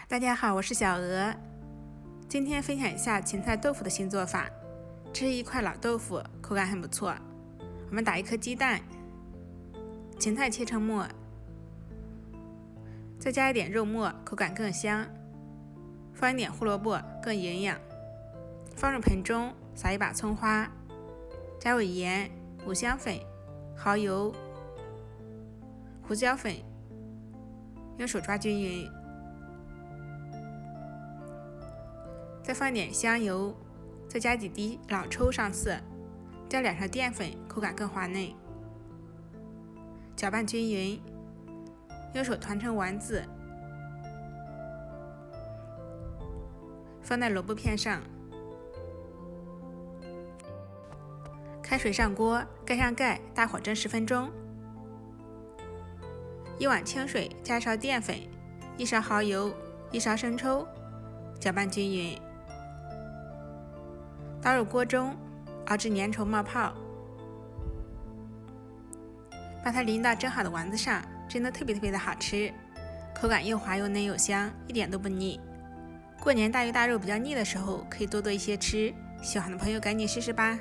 大家好，我是小鹅。今天分享一下芹菜豆腐的新做法。这是一块老豆腐，口感很不错。我们打一颗鸡蛋，芹菜切成末，再加一点肉末，口感更香。放一点胡萝卜，更营养。放入盆中，撒一把葱花，加入盐、五香粉、蚝油、胡椒粉，用手抓均匀。再放点香油，再加几滴老抽上色，加2勺淀粉，口感更滑嫩。搅拌均匀，用手团成丸子，放在萝卜片上。开水上锅，盖上盖，大火蒸10分钟。1碗清水，加1勺淀粉，1勺蚝油，1勺生抽，搅拌均匀。倒入锅中，熬至粘稠冒泡，把它淋到蒸好的丸子上，真的特别的好吃，口感又滑又嫩又香，一点都不腻。过年大鱼大肉比较腻的时候，可以多一些吃，喜欢的朋友赶紧试试吧。